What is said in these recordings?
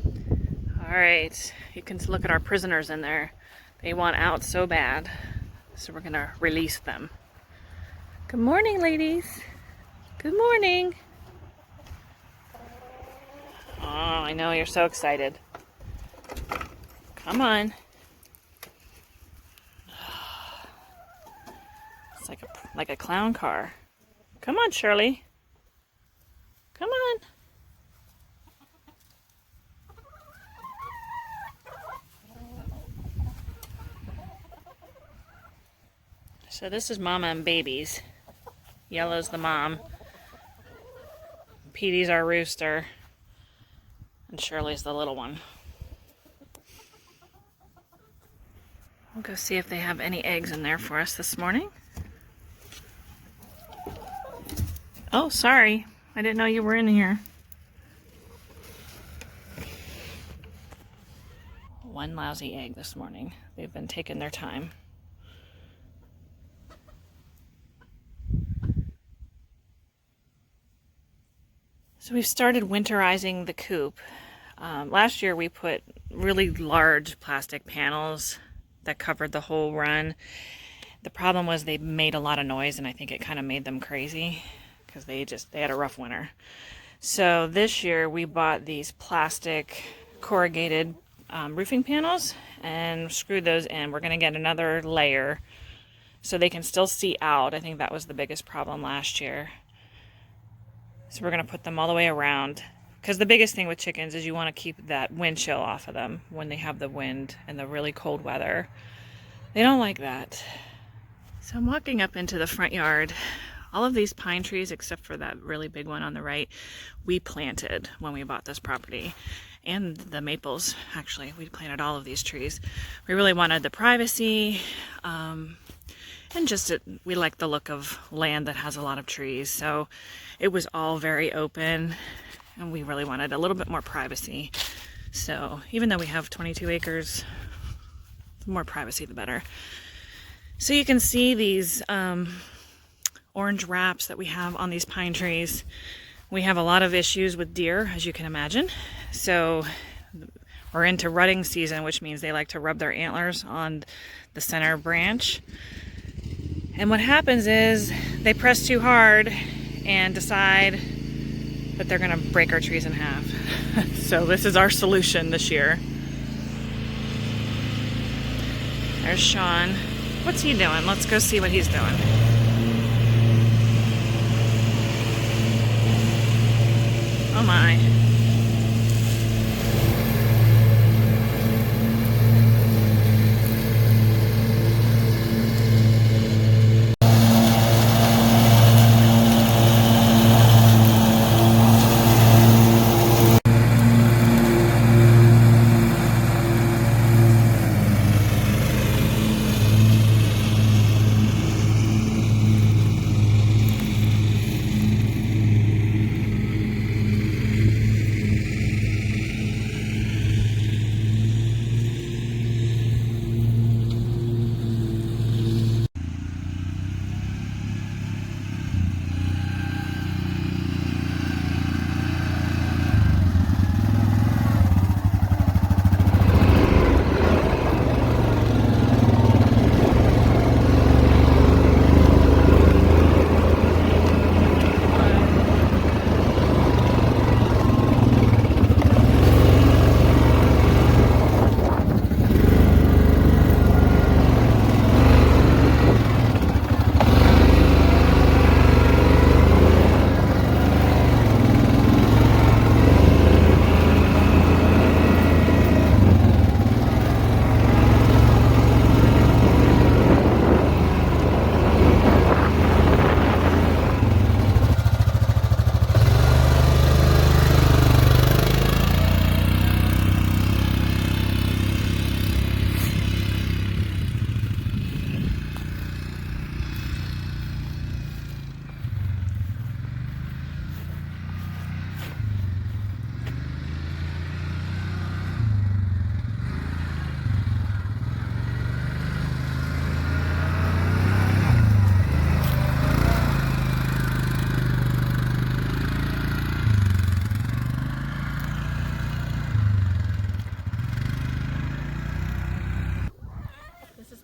All right, you can look at our prisoners in there. They want out so bad, so we're gonna release them. Good morning, ladies. Good morning. Oh, I know you're so excited. Come on. It's like a clown car. Come on, Shirley. Come on. So this is Mama and babies. Yellow's the mom. Petey's our rooster. And Shirley's the little one. We'll go see if they have any eggs in there for us this morning. Oh, sorry. I didn't know you were in here. One lousy egg this morning. They've been taking their time. So we've started winterizing the coop. Last year we put really large plastic panels that covered the whole run. The problem was they made a lot of noise, and I think it kind of made them crazy because they had a rough winter. So this year we bought these plastic corrugated roofing panels and screwed those in. We're going to get another layer so they can still see out. I think that was the biggest problem last year. So we're going to put them all the way around, because the biggest thing with chickens is you want to keep that wind chill off of them when they have the wind and the really cold weather. They don't like that. So I'm walking up into the front yard. All of these pine trees, except for that really big one on the right, we planted when we bought this property. And the maples, actually. We planted all of these trees. We really wanted the privacy. And just we like the look of land that has a lot of trees. So it was all very open, and we really wanted a little bit more privacy. So even though we have 22 acres, the more privacy the better. So you can see these orange wraps that we have on these pine trees. We have a lot of issues with deer, as you can imagine. So we're into rutting season, which means they like to rub their antlers on the center branch. And what happens is they press too hard and decide that they're going to break our trees in half. So this is our solution this year. There's Sean. What's he doing? Let's go see what he's doing. Oh my.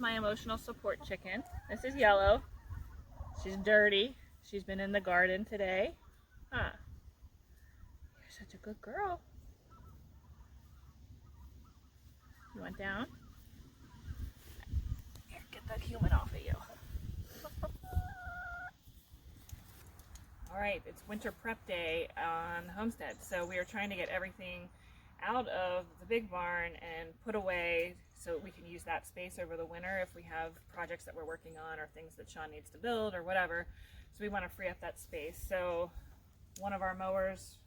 my emotional support chicken. This is Yellow. She's dirty. She's been in the garden today. Huh. You're such a good girl. You want down? Here, get that human off of you. All right, it's winter prep day on the homestead, so we are trying to get everything out of the big barn and put away so we can use that space over the winter if we have projects that we're working on or things that Sean needs to build or whatever. So we want to free up that space. So one of our mowers,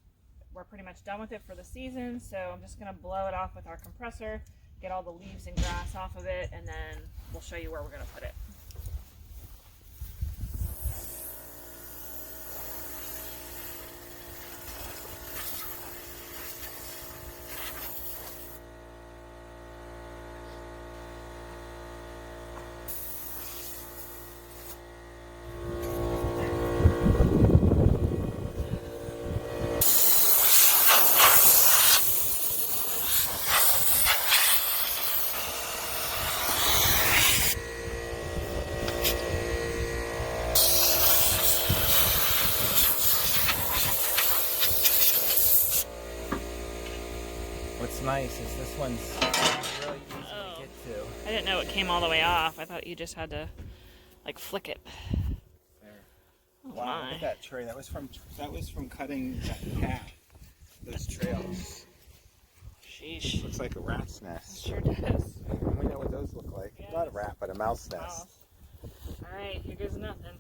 we're pretty much done with it for the season, so I'm just going to blow it off with our compressor, get all the leaves and grass off of it, and then we'll show you where we're going to put it. What's nice is this one's really easy to get to. I didn't know it came all the way off. I thought you just had to like flick it. There. Oh, Wow, my. look at that tree. That was from cutting that path. Those trails. Sheesh. Looks like a rat's It nest. sure does. We know what those look like. Yeah. Not a rat, but a mouse nest. Mouse. All right, here goes nothing.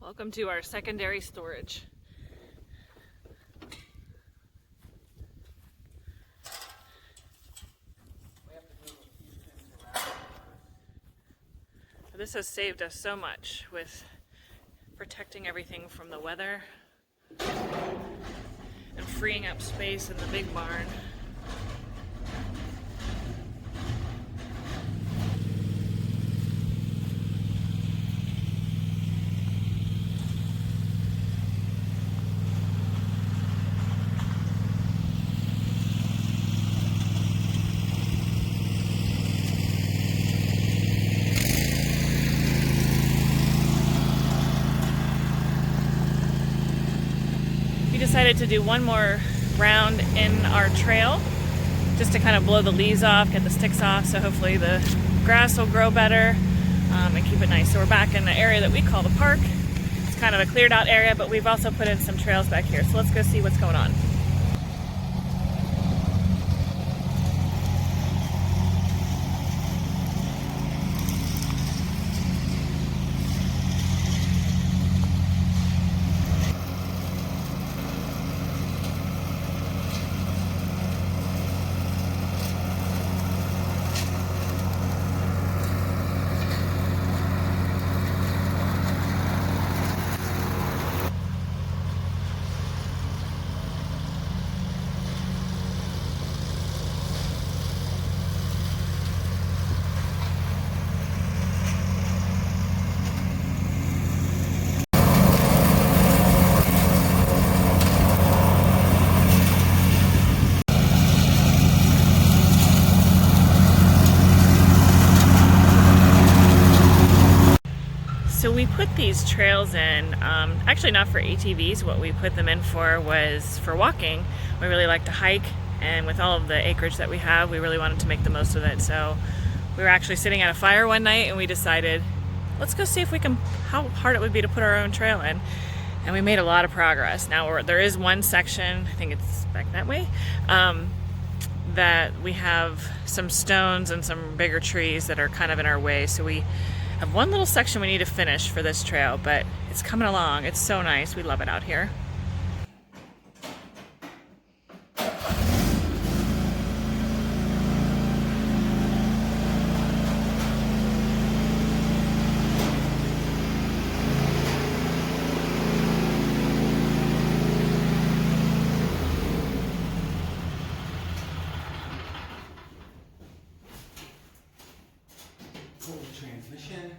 Welcome to our secondary storage. This has saved us so much with protecting everything from the weather and freeing up space in the big barn. Decided to do one more round in our trail just to kind of blow the leaves off, get the sticks off, so hopefully the grass will grow better and keep it nice. So we're back in the area that we call the park. It's kind of a cleared out area, but we've also put in some trails back here. So let's go see what's going on. So we put these trails in, actually not for ATVs. What we put them in for was for walking. We really like to hike, and with all of the acreage that we have, we really wanted to make the most of it. So we were actually sitting at a fire one night and we decided, let's go see if we can, how hard it would be to put our own trail in. And we made a lot of progress. Now there is one section, I think it's back that way, that we have some stones and some bigger trees that are kind of in our way. So we have one little section we need to finish for this trail, but it's coming along. It's so nice. We love it out here. Transmission.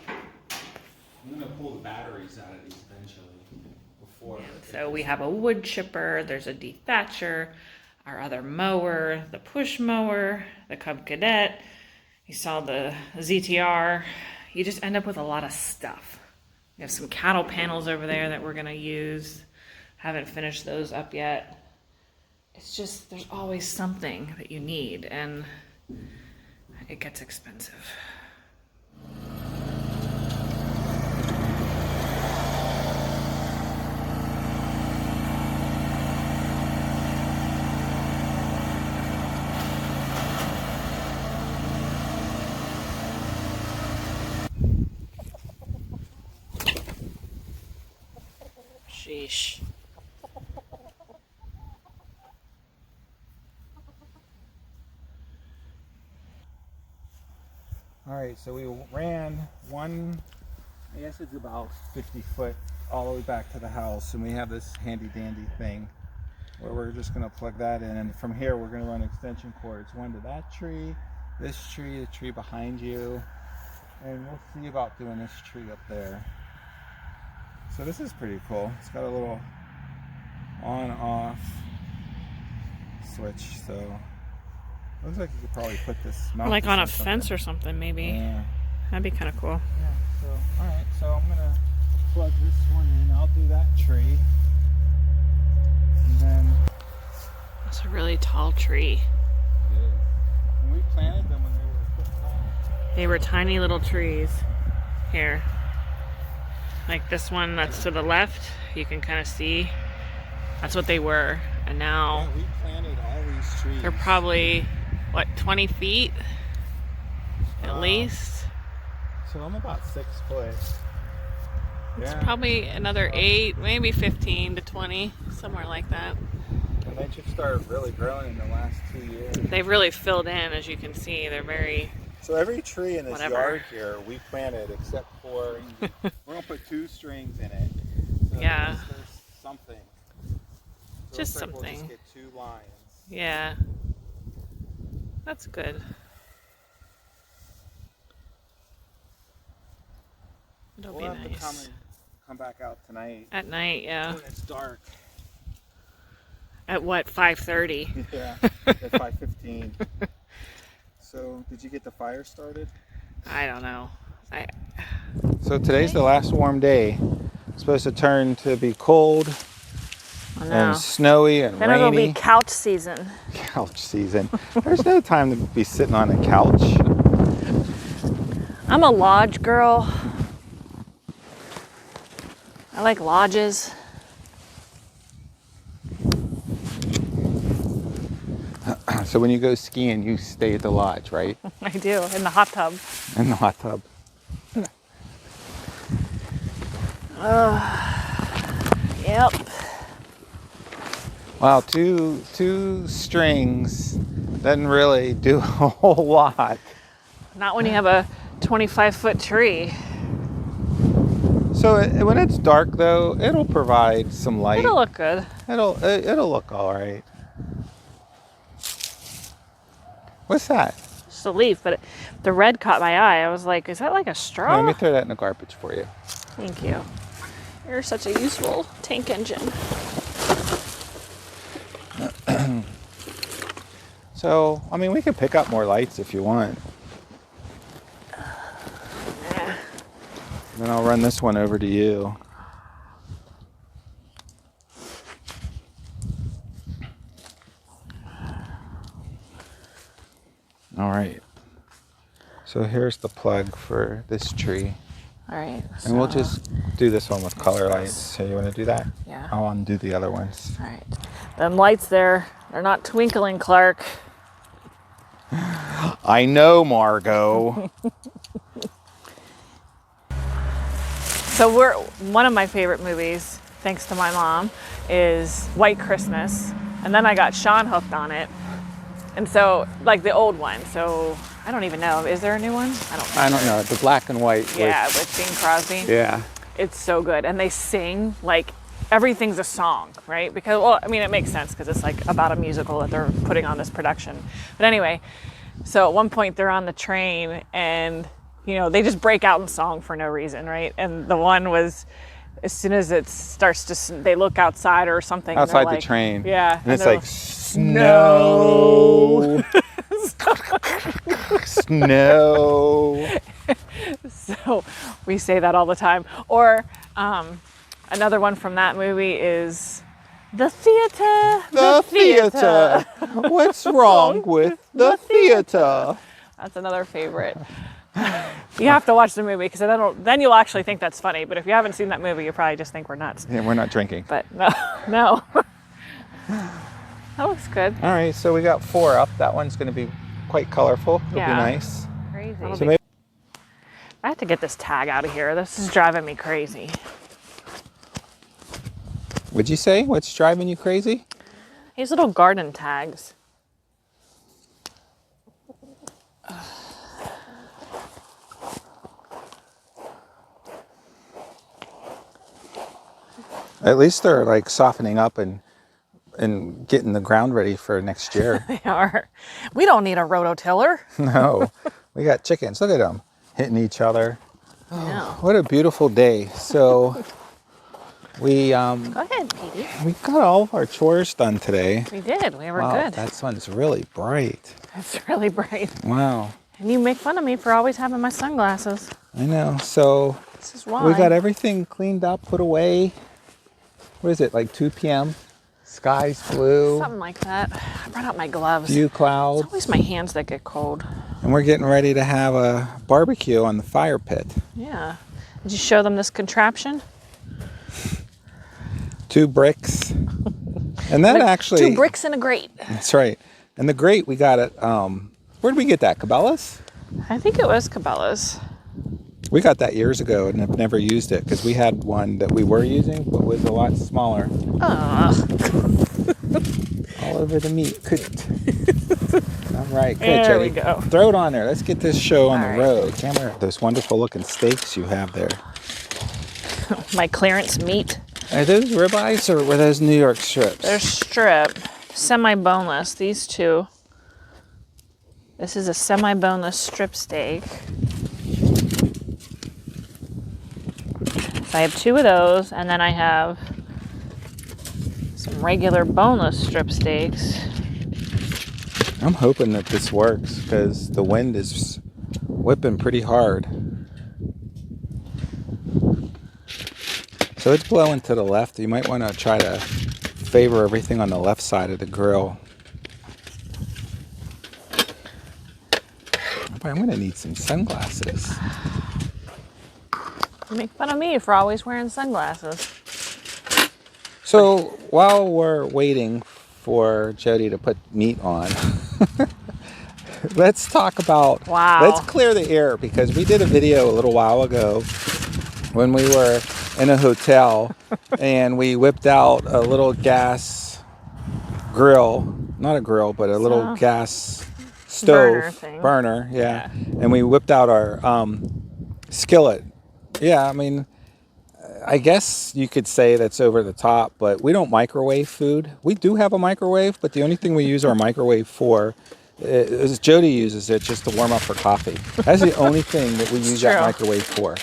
I'm gonna pull the batteries out of these eventually. Before. So we have a wood chipper. There's a dethatcher, our other mower, the push mower, the Cub Cadet. You saw the ZTR. You just end up with a lot of stuff. We have some cattle panels over there that we're gonna use. Haven't finished those up yet. It's just, there's always something that you need, and it gets expensive. Sheesh. All right, so we ran one, I guess it's about 50 foot all the way back to the house, and we have this handy dandy thing where we're just gonna plug that in, and from here we're gonna run extension cords, one to that tree, this tree, the tree behind you, and we'll see about doing this tree up there. So this is pretty cool. It's got a little on-off switch, so looks like you could probably put this mount Like this on a something. fence or something, maybe. Yeah. That'd be kind of cool. Yeah, so, alright, so I'm gonna plug this one in. I'll do that tree. And then, That's a really tall tree. yeah. And we planted them when they were foot tall. They were tiny little trees. Here. Like this one that's to the left, you can kind of see. That's what they were. And now Yeah, we planted all these trees. they're probably, what, 20 feet? At least. So I'm about 6 foot. It's Yeah. probably another 8, maybe 15 to 20, somewhere like that. And they just started really growing in the last 2 years. They've really filled in, as you can see. They're very, So every tree in this Whatever. yard here we planted except for, we're going to put 2 strings in it. So Yeah. There's something. So Just it looks like something. We'll just get 2 lines. yeah. That's good. It'll We'll be have nice. to come back out tonight At night, yeah. when it's dark. At what, 5:30? Yeah, at 5:15. So, did you get the fire started? I don't know. So today's the last warm day. It's supposed to turn to be cold I know. and snowy and Then it'll rainy. be couch season. Couch season. There's no time to be sitting on a couch. I'm a lodge girl. I like lodges. So when you go skiing, you stay at the lodge, right? I do, in the hot tub. In the hot tub. Yep. Wow, two strings doesn't really do a whole lot. Not when you have a 25-foot tree. So when it's dark though, it'll provide some light. It'll look good. It'll look all right. What's that? Just a leaf, but the red caught my eye. I was like, is that like a straw? Let me throw that in the garbage for you. Thank you. You're such a useful tank engine. So, I mean, we can pick up more lights if you want. Then I'll run this one over to you. All right. So here's the plug for this tree. All right. And we'll just do this one with color lights. So you want to do that? Yeah. I'll undo the other ones. All right. Them lights there, they're not twinkling, Clark. I know, Margot. So one of my favorite movies, thanks to my mom, is White Christmas. And then I got Sean hooked on it. And so, like the old one. So I don't even know. Is there a new one? I don't know. The black and white. Yeah, with Bing Crosby. Yeah. It's so good. And they sing like everything's a song, right? Because, well, I mean, it makes sense because it's like about a musical that they're putting on this production. But anyway, so at one point they're on the train and, you know, they just break out in song for no reason, right? And the one was, as soon as it starts to, they look outside or something. Outside and the train. Yeah. And it's like, snow. Snow. So we say that all the time. Or another one from that movie is the theater. The theater. What's wrong with the theater? That's another favorite. You have to watch the movie because then you'll actually think that's funny. But if you haven't seen that movie, you probably just think we're nuts. Yeah, we're not drinking. But no. That looks good. All right, so we got 4 up. That one's going to be quite colorful. It'll be nice. Crazy. So maybe I have to get this tag out of here. This is driving me crazy. What'd you say? What's driving you crazy? These little garden tags. At least they're like softening up and getting the ground ready for next year. They are. We don't need a rototiller. No, we got chickens. Look at them hitting each other. No. What a beautiful day. So we Go ahead, Petey. we got all of our chores done today. We did. We were Wow, good. that sun's really bright. It's really bright. Wow. And you make fun of me for always having my sunglasses. I know. So This is why. we got everything cleaned up, put away. What is it, like 2 p.m.? Sky's blue. Something like that. I brought out my gloves. Few It's clouds. always my hands that get cold. And we're getting ready to have a barbecue on the fire pit. Yeah. Did you show them this contraption? 2 bricks. And that actually... 2 bricks in a grate. That's right. And the grate we got at... where did we get that? Cabela's? I think it was Cabela's. We got that years ago and have never used it because we had one that we were using but was a lot smaller. All over the meat. All right, good, There Jody. we go. Throw it on there. Let's get this show on All the right. road. Camera, those wonderful looking steaks you have there. My clearance meat. Are those ribeyes or were those New York strips? They're strip, semi-boneless. These 2. This is a semi-boneless strip steak. So I have 2 of those, and then I have some regular boneless strip steaks. I'm hoping that this works because the wind is whipping pretty hard. So it's blowing to the left. You might want to try to favor everything on the left side of the grill. But I'm going to need some sunglasses. You make fun of me for always wearing sunglasses. So while we're waiting for Jody to put meat on, let's talk about, Wow. Let's clear the air because we did a video a little while ago when we were in a hotel and we whipped out a little gas grill, not a grill, but a little gas stove, burner, yeah. And we whipped out our skillet. Yeah, I mean, I guess you could say that's over the top, but we don't microwave food. We do have a microwave, but the only thing we use our microwave for is Jody uses it just to warm up her coffee. That's the only thing that we use that microwave for.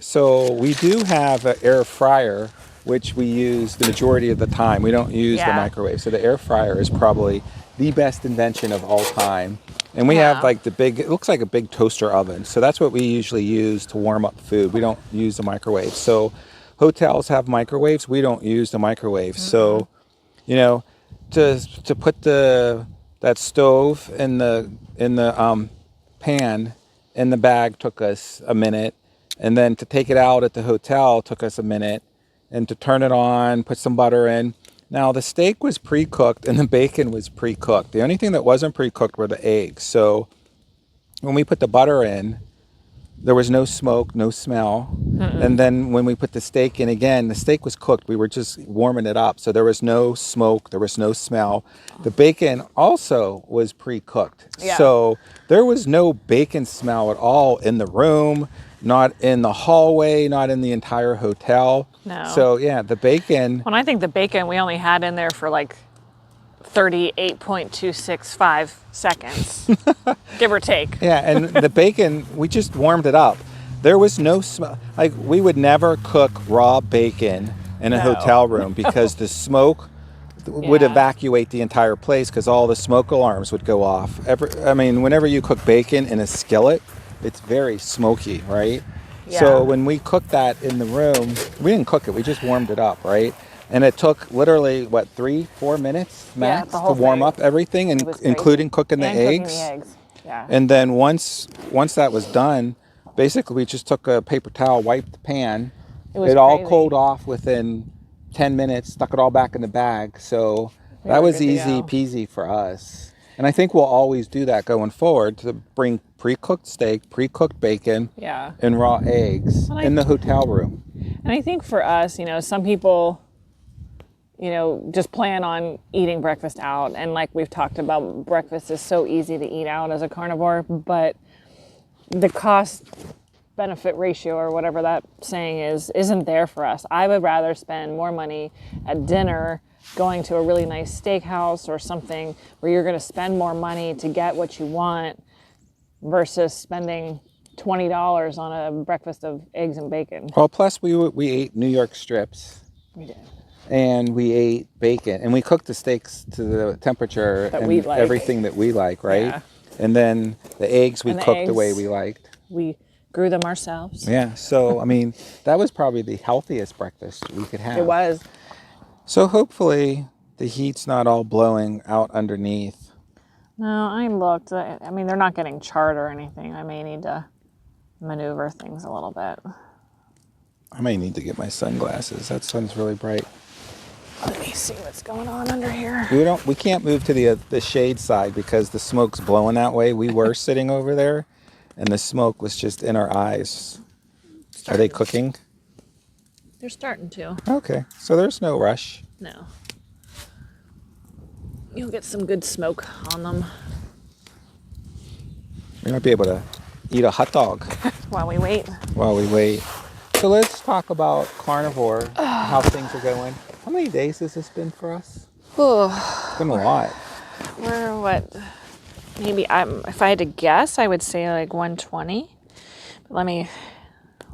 So we do have an air fryer, which we use the majority of the time. We don't use the microwave. So the air fryer is probably the best invention of all time. And we have like the big, it looks like a big toaster oven. So that's what we usually use to warm up food. We don't use the microwave. So hotels have microwaves. We don't use the microwave. So, you know, to put that stove in the pan in the bag took us a minute. And then to take it out at the hotel took us a minute. And to turn it on, put some butter in. Now, the steak was pre-cooked and the bacon was pre-cooked. The only thing that wasn't pre-cooked were the eggs. So when we put the butter in, There was no smoke, no smell. And then when we put the steak in again, the steak was cooked. We were just warming it up. So there was no smoke, there was no smell. The bacon also was pre-cooked. Yeah. So there was no bacon smell at all in the room, not in the hallway, not in the entire hotel. No. So yeah, the bacon. When I think the bacon we only had in there for like 38.265 seconds, give or take. Yeah, and the bacon, we just warmed it up. There was no smell. Like, we would never cook raw bacon in a No. hotel room because the smoke would Yeah. evacuate the entire place because all the smoke alarms would go off. Whenever you cook bacon in a skillet, it's very smoky, right? Yeah. So when we cooked that in the room, we didn't cook it, we just warmed it up, right? And it took literally, 3-4 minutes max the to whole warm thing. up everything, It was crazy. including cooking the And eggs. Cooking the eggs. Yeah. And then once that was done, basically we just took a paper towel, wiped the pan. was All crazy. cooled off within 10 minutes, stuck it all back in the bag. So We that were was good to easy go. peasy for us. And I think we'll always do that going forward, to bring pre-cooked steak, pre-cooked bacon, Yeah. and raw eggs Well, in the hotel room. And I think for us, some people, just plan on eating breakfast out. And like we've talked about, breakfast is so easy to eat out as a carnivore, but the cost benefit ratio, or whatever that saying is, isn't there for us. I would rather spend more money at dinner going to a really nice steakhouse or something where you're going to spend more money to get what you want versus spending $20 on a breakfast of eggs and bacon. Well, plus we ate New York strips. We did. And we ate bacon, and we cooked the steaks to the temperature That and we like. everything that we like, right? Yeah. And then the eggs we And the cooked the way eggs. we liked. We grew them ourselves. Yeah, so that was probably the healthiest breakfast we could have. It was. So hopefully the heat's not all blowing out underneath. No, I looked. They're not getting charred or anything. I may need to maneuver things a little bit. I may need to get my sunglasses. That sun's really bright. Let me see what's going on under here. We can't move to the shade side because the smoke's blowing that way. We were sitting over there, and the smoke was just in our eyes. Are they cooking? They're starting to. Okay, so there's no rush. No. You'll get some good smoke on them We might be able to eat a hot dog while we wait. while we wait. So let's talk about Carnivore, how things are going. How many days has this been for us? It's been a lot. We're what? Maybe if I had to guess, I would say like 120. But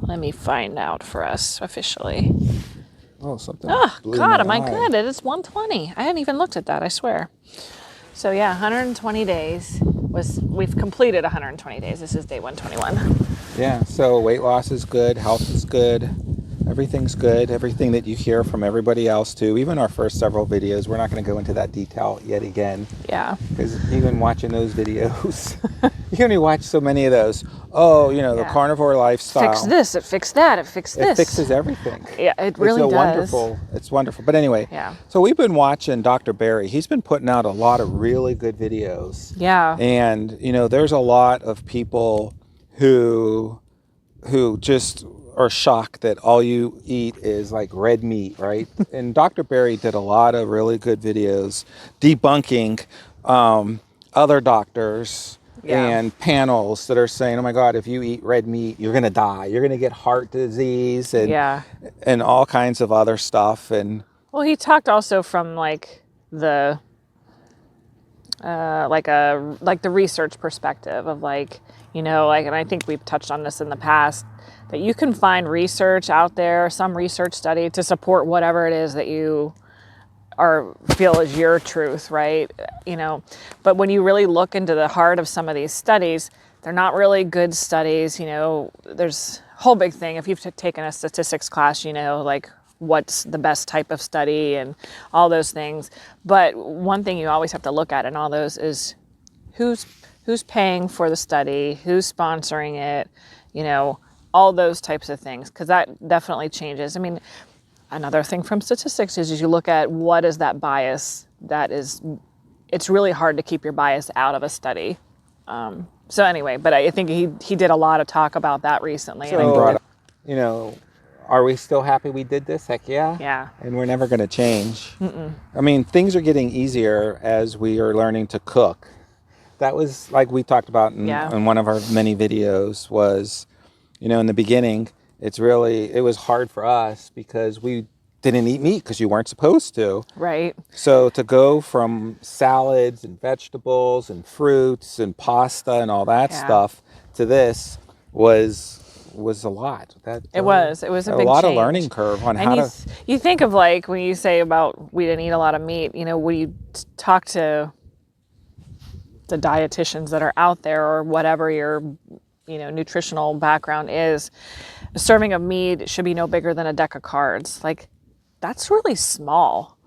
let me find out for us officially. Oh, something. Oh blew God, my am I eye. good? It is 120. I hadn't even looked at that, I swear. So yeah, 120 days we've completed 120 days. This is day 121. Yeah, so weight loss is good, health is good, everything's good, everything that you hear from everybody else too. Even our first several videos, we're not going to go into that detail yet again. Yeah. Because even watching those videos, you can only watch so many of those. Oh, the Yeah. carnivore lifestyle. Fix this, it fixed that, it fixed this. It fixes everything. Yeah, it really does. It's wonderful. But anyway, Yeah. so we've been watching Dr. Barry. He's been putting out a lot of really good videos. Yeah. And, there's a lot of people who just are shocked that all you eat is like red meat, right? And Dr. Barry did a lot of really good videos debunking other doctors Yeah. and panels that are saying, oh my God, if you eat red meat, you're going to die. You're going to get heart disease and all kinds of other stuff. And Well, he talked also from like the the research perspective of and I think we've touched on this in the past, that you can find research out there, some research study to support whatever it is that you feel is your truth, right? But when you really look into the heart of some of these studies, they're not really good studies. There's a whole big thing. If you've taken a statistics class, what's the best type of study and all those things. But one thing you always have to look at in all those is who's paying for the study, who's sponsoring it, all those types of things, because that definitely changes. Another thing from statistics is you look at what is that bias it's really hard to keep your bias out of a study. So anyway, but I think he did a lot of talk about that recently. So, you know, are we still happy we did this? Heck yeah. Yeah. And we're never going to change. I mean, things are getting easier as we are learning to cook. That was like we talked about in one of our many videos was, you know, in the beginning, it was hard for us because we didn't eat meat because you weren't supposed to. Right. So to go from salads and vegetables and fruits and pasta and all that stuff to this was a lot. It was a big lot change. of learning curve on how to. You think of like when you say about we didn't eat a lot of meat. You know, when you talk to the dietitians that are out there or whatever your nutritional background is, a serving of meat should be no bigger than a deck of cards. Like, that's really small,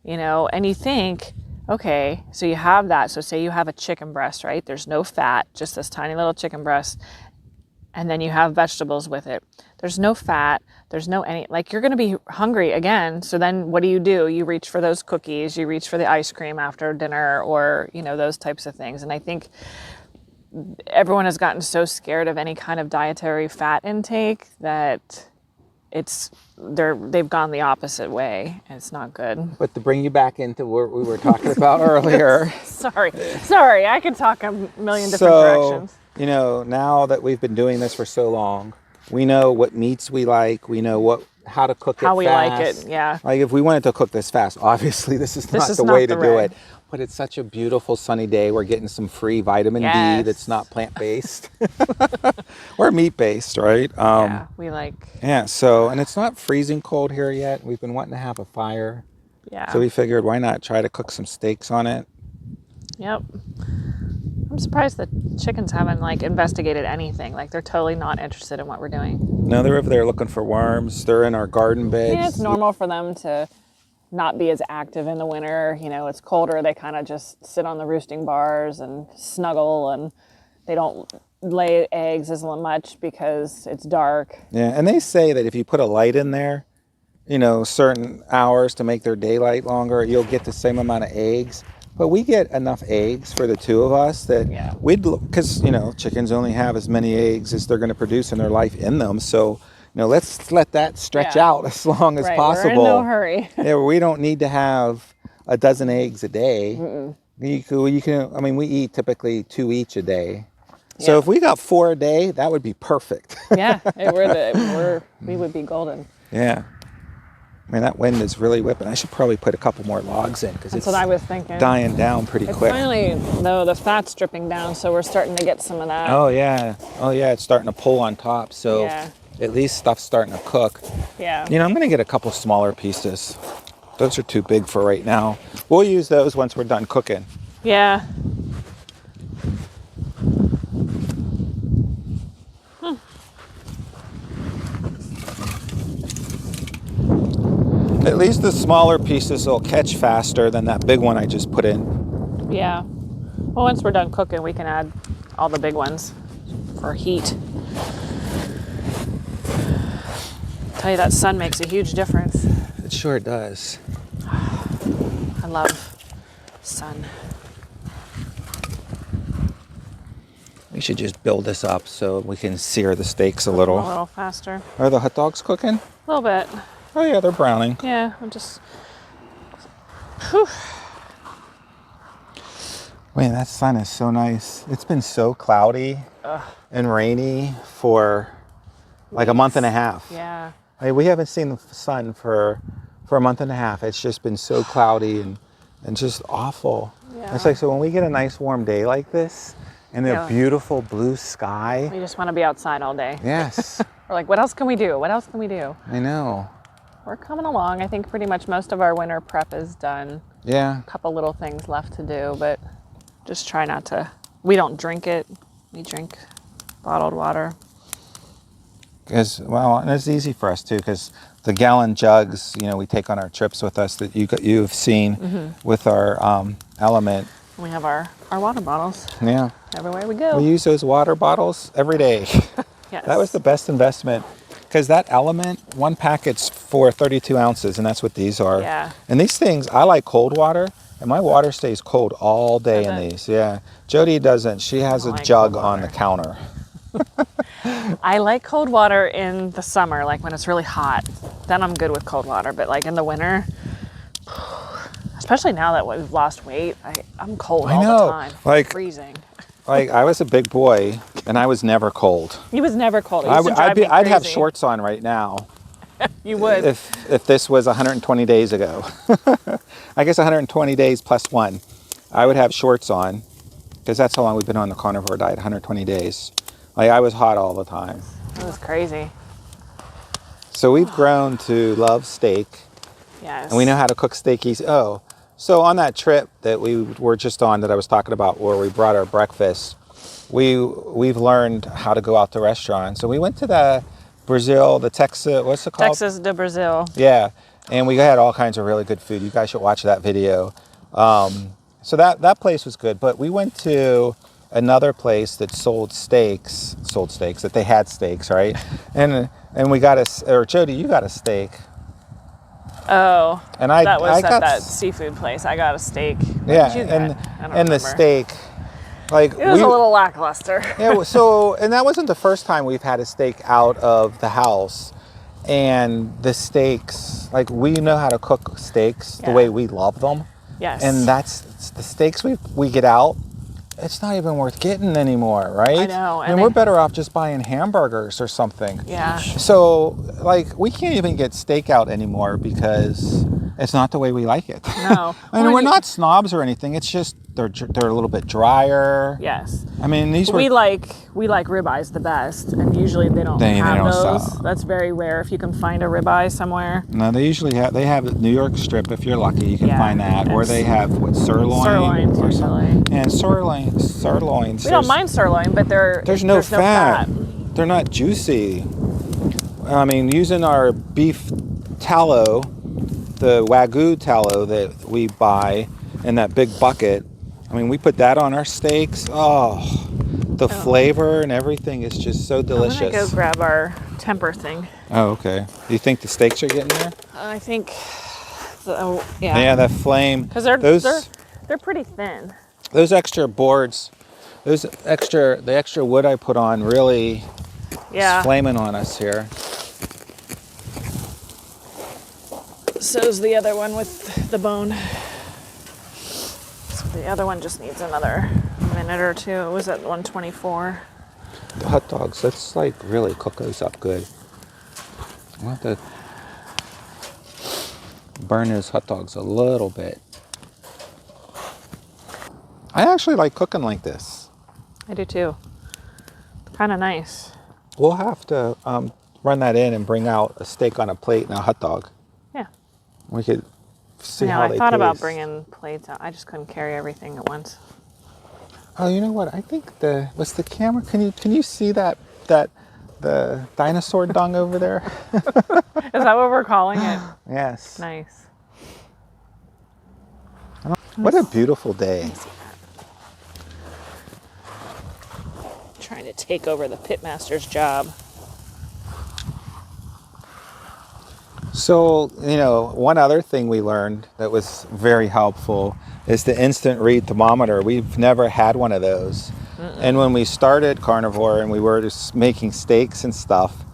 and you think, okay, so you have that. So say you have a chicken breast, right? There's no fat, just this tiny little chicken breast. And then you have vegetables with it. There's no fat. There's no you're going to be hungry again. So then what do? You reach for those cookies, you reach for the ice cream after dinner or, those types of things. And I think everyone has gotten so scared of any kind of dietary fat intake that they've gone the opposite way, and it's not good. But to bring you back into what we were talking about earlier. Sorry, I could talk a million different directions. Now that we've been doing this for so long, we know what meats we like. We know how to cook it fast. How we like it, yeah. Like if we wanted to cook this fast, obviously this is not the way to do it. But it's such a beautiful sunny day. We're getting some free vitamin D that's not plant-based. Or meat-based, right? Yeah, we like... Yeah, and it's not freezing cold here yet. We've been wanting to have a fire. Yeah. So we figured, why not try to cook some steaks on it? Yep. I'm surprised the chickens haven't investigated anything. They're totally not interested in what we're doing. No, they're over there looking for worms. They're in our garden beds. Yeah, it's normal for them to not be as active in the winter. It's colder. They kind of just sit on the roosting bars and snuggle, and they don't lay eggs as much because it's dark. Yeah, and they say that if you put a light in there, certain hours to make their daylight longer, you'll get the same amount of eggs. But we get enough eggs for the two of us that because chickens only have as many eggs as they're going to produce in their life in them. So let's let that stretch out as long as possible. We're in no hurry. Yeah, we don't need to have a dozen eggs a day. We eat typically 2 each a day. So if we got 4 a day, that would be perfect. Yeah, we would be golden. Yeah. I mean, that wind is really whipping. I should probably put a couple more logs in because it's what I was thinking. Dying down pretty quick. Finally, though, the fat's dripping down, so we're starting to get some of that. Oh, yeah. It's starting to pull on top. So at least stuff's starting to cook. Yeah. I'm going to get a couple smaller pieces. Those are too big for right now. We'll use those once we're done cooking. Yeah. At least the smaller pieces will catch faster than that big one I just put in. Yeah. Well, once we're done cooking, we can add all the big ones for heat. I tell you, that sun makes a huge difference. It sure does. I love sun. We should just build this up so we can sear the steaks a little. A little faster. Are the hot dogs cooking? A little bit. Oh yeah, they're browning. Yeah, I'm just... Whew. Man, that sun is so nice. It's been so cloudy and rainy for like a month and a half. Yeah. We haven't seen the sun for a month and a half. It's just been so cloudy and just awful. Yeah. It's so when we get a nice warm day like this and a beautiful blue sky. We just want to be outside all day. Yes. We're like, what else can we do? What else can we do? I know. We're coming along. I think pretty much most of our winter prep is done. Yeah. A couple little things left to do, but just try not to. We don't drink it. We drink bottled water. And it's easy for us too, because the gallon jugs, we take on our trips with us that you've seen with our Element. We have our water bottles. Yeah. Everywhere we go. We use those water bottles every day. Yes. That was the best investment. Because that Element, one packet's for 32 ounces, and that's what these are. Yeah. And these things, I like cold water, And my water stays cold all day Does in it? these. Yeah. Jody doesn't. She has don't a like jug cold on the water. counter. I like cold water in the summer, like when it's really hot. Then I'm good with cold water. But like in the winter, especially now that we've lost weight, I'm cold I all the know. time. Like, Freezing. I was a big boy and I was never cold. He was never cold. It used to drive me I'd have crazy. shorts on right now You would. if this was 120 days ago. I guess 120 days plus one. I would have shorts on because that's how long we've been on the carnivore diet, 120 days. Like, I was hot all the time. That was crazy. So we've grown to love steak. Yes. And we know how to cook steak easy. Oh, so on that trip that we were just on that I was talking about where we brought our breakfast, we've learned how to go out to restaurants. So we went to the Brazil, the Texas, what's it called? Texas de Brazil. Yeah, and we had all kinds of really good food. You guys should watch that video. So that place was good, but we went to another place that sold steaks, that they had steaks, right? And we got or Jody, you got a steak. Oh, And that was I at got that seafood place. I got a steak. What yeah, did you get? and I don't and the remember. steak, like It was a little lackluster. yeah. So and that wasn't the first time we've had a steak out of the house, and the steaks, like we know how to cook steaks the Yeah. way we love them, Yes. and that's the steaks we get out. It's not even worth getting anymore, right? I know, I and mean, we're they- better off just buying hamburgers or something. Yeah. So, like, we can't even get steak out anymore because it's not the way we like it. No. I mean, Well, we're you- not snobs or anything. It's just they're a little bit drier. Yes. I mean, these were We like ribeyes the best, and usually they don't They have don't those. sell. That's very rare if you can find a ribeye somewhere. no. They usually have the New York strip if you're lucky. You can Yeah, find that, or it's- they have what sirloin. Sirloins or something. usually. And sirloins. We don't mind sirloin, but There's no fat. They're not juicy. I mean, using our beef tallow, the Wagyu tallow that we buy in that big bucket, I mean, we put that on our steaks. Oh, the flavor and everything is just so I'm delicious. gonna go grab our temper thing. Oh, okay. Do you think the steaks are getting there? I think, Yeah, that flame. because they're pretty thin. Those extra boards, the extra wood I put on really Yeah. is flaming on us here. So's the other one with the bone. So the other one just needs another minute or two. It was at 124. The hot dogs, let's like really cook those up good. I want to burn those hot dogs a little bit. I actually like cooking like this. I do too. Kind of nice. We'll have to run that in and bring out a steak on a plate and a hot dog. Yeah. We could see Yeah, how they I thought about taste. bringing plates out. I just couldn't carry everything at once. Oh, you know what? I think what's the camera? Can you see the dinosaur dung over there? Is that what we're calling it? Yes. Nice. What a beautiful day. Trying to take over the pitmaster's job. So, you know, one other thing we learned that was very helpful is the instant read thermometer. We've never had one of those. And when we started Carnivore and we were just making steaks and stuff,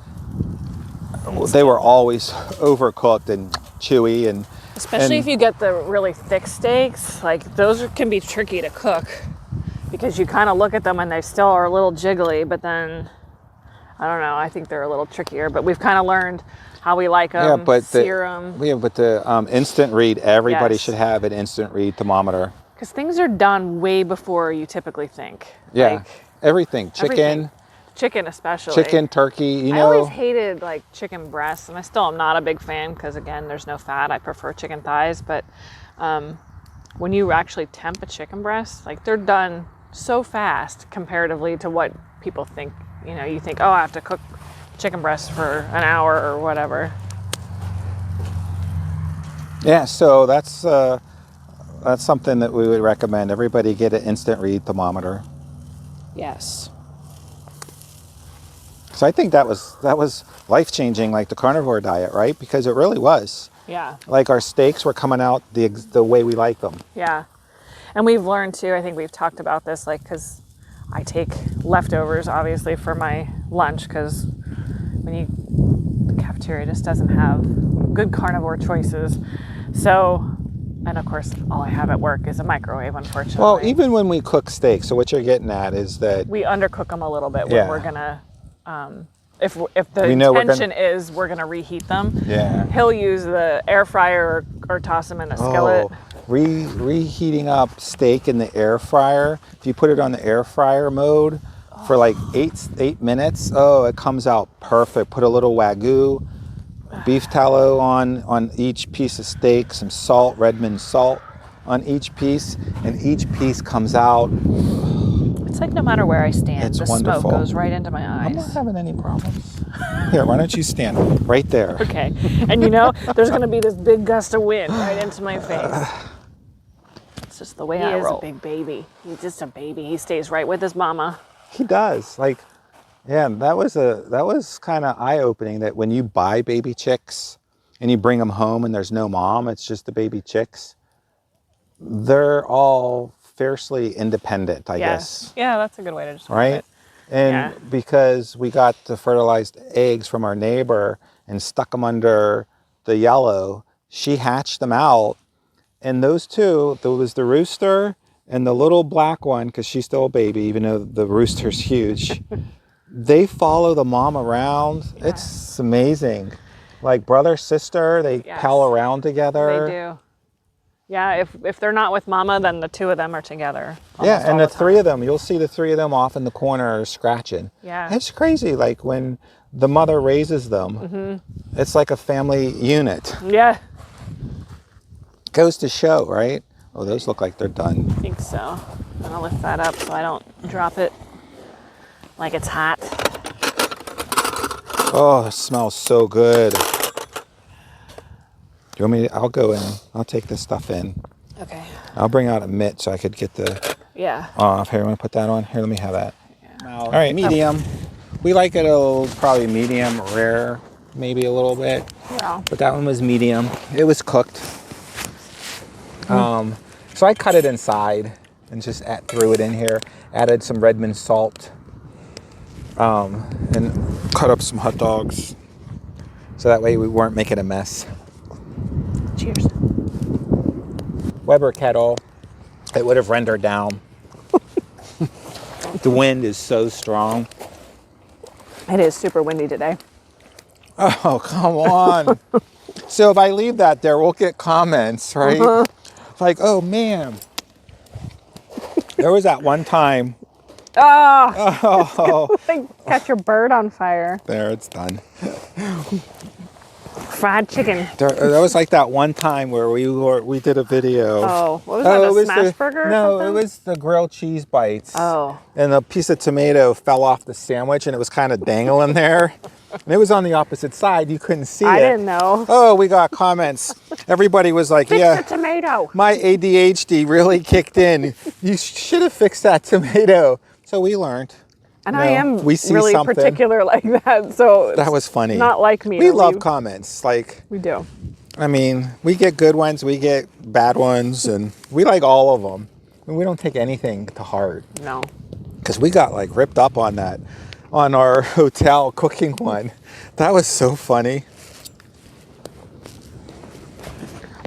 they were always overcooked and chewy and Especially if you get the really thick steaks, like those can be tricky to cook because you kind of look at them and they still are a little jiggly, but then I don't know, I think they're a little trickier, but we've kind of learned how we like them, sear them. But the instant read, everybody Yes. should have an instant read thermometer. Because things are done way before you typically think. Yeah, Like, everything. Chicken, chicken especially. chicken, turkey, you I know. always hated like chicken breasts, and I still am not a big fan because again, there's no fat. I prefer chicken thighs, but when you actually temp a chicken breast, like they're done so fast comparatively to what people think. You know, you think, oh, I have to cook chicken breast for an hour or whatever. Yeah, so that's something that we would recommend. Everybody get an instant read thermometer. Yes. So I think that was life changing, like the carnivore diet, right? Because it really was. Yeah. Like our steaks were coming out the way we like them. Yeah. And we've learned too, I think we've talked about this, like, because I take leftovers, obviously, for my lunch, because the cafeteria just doesn't have good carnivore choices. So, and of course, all I have at work is a microwave, unfortunately. Well, even when we cook steaks, so what you're getting at is that we undercook them a little bit when we're gonna, if the we know intention is we're gonna reheat them. Yeah. He'll use the air fryer or toss them in a skillet. Reheating up steak in the air fryer. If you put it on the air fryer mode for like 8 minutes, it comes out perfect. Put a little Wagyu beef tallow on each piece of steak, some salt, Redmond salt on each piece, and each piece comes out. It's like no matter where I stand, It's the wonderful. smoke goes right into my eyes. I'm not having any problems. Here, why don't you stand right there? Okay. And there's going to be this big gust of wind right into my face. It's just the way I roll. He is a big baby. He's just a baby. He stays right with his mama. He does. Like, yeah, that was kind of eye-opening that when you buy baby chicks and you bring them home and there's no mom, it's just the baby chicks. They're all fiercely independent, I guess. Yeah, that's a good way to describe right? it. And because we got the fertilized eggs from our neighbor and stuck them under the yellow, she hatched them out. And those two, there was the rooster and the little black one, because she's still a baby, even though the rooster's huge. They follow the mom around. Yeah. It's amazing. Like brother, sister, they pal around together. They do. Yeah, if they're not with mama, then the two of them are together. Yeah, and the three of them, you'll see the three of them off in the corner scratching. Yeah. It's crazy. Like when the mother raises them, it's like a family unit. Yeah. Goes to show, right? Oh, those look like they're done. I think so. I'm gonna lift that up so I don't drop it like it's hot. Oh, it smells so good. Do you want me to, I'll go in. I'll take this stuff in. Okay. I'll bring out a mitt so I could get the off. Here, you want to put that on? Here, let me have that. Yeah. All right, medium. We like it probably medium rare, maybe a little bit. Yeah. But that one was medium. It was cooked. So I cut it inside and just threw it in here. Added some Redmond salt. And cut up some hot dogs. So that way we weren't making a mess. Cheers. Weber kettle. It would have rendered down. The wind is so strong. It is super windy today. Oh, come on. So if I leave that there, we'll get comments, right? Like, oh, man. There was that one time. Oh. Catch your bird on fire. There, it's done. Fried chicken. There was like that one time where we did a video. Oh, what was that, a smash burger or No, something? it was the grilled cheese bites. Oh. And a piece of tomato fell off the sandwich and it was kind of dangling there. And it was on the opposite side. You couldn't see it. I didn't know. Oh, we got comments. Everybody was like, Fix the tomato. My ADHD really kicked in. You should have fixed that tomato. So we learned. And I am really particular like that, so that was funny. Not like me. We love comments. Like we do. I mean, we get good ones, we get bad ones, and we like all of them. And we don't take anything to heart. No. Because we got like ripped up on that, on our hotel cooking one. That was so funny.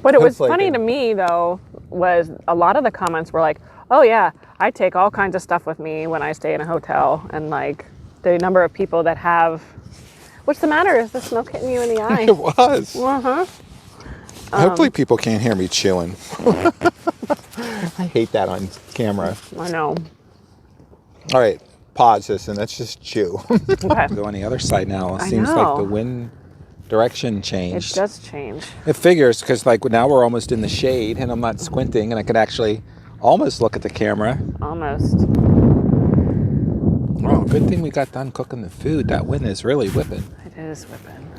What it was funny to me though was a lot of the comments were like, "Oh yeah, I take all kinds of stuff with me when I stay in a hotel," and like the number of people that have. What's the matter? Is the smoke hitting you in the eye? It was. Hopefully people can't hear me chewing. I hate that on camera. I know. All right, pause this and let's just chew. Okay. Go on the other side now. It seems like the wind direction changed. It does change. It figures because like now we're almost in the shade and I'm not squinting and I could actually almost look at the camera. Almost. Oh, good thing we got done cooking the food. That wind is really whipping. It is whipping.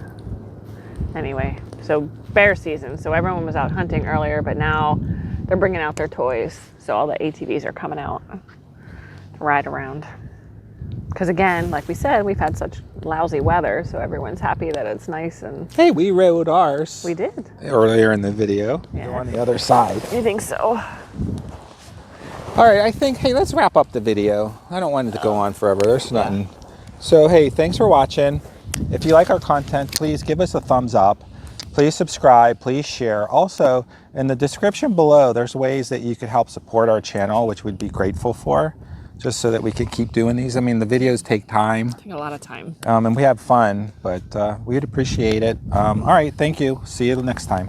Anyway, so bear season. So everyone was out hunting earlier, but now they're bringing out their toys. So all the ATVs are coming out to ride around. Because again, like we said, we've had such lousy weather, so everyone's happy that it's nice, and Hey, we rode ours. we did. Earlier in the video. Yeah. Go on the other side. I think so. All right, I think, hey, let's wrap up the video. I don't want it to go on forever. There's nothing. So, hey, thanks for watching. If you like our content, please give us a thumbs up. Please subscribe. Please share. Also, in the description below, there's ways that you could help support our channel, which we'd be grateful for, just so that we could keep doing these. I mean, the videos take time. Take a lot of time. And we have fun, but we'd appreciate it. All right, thank you. See you next time.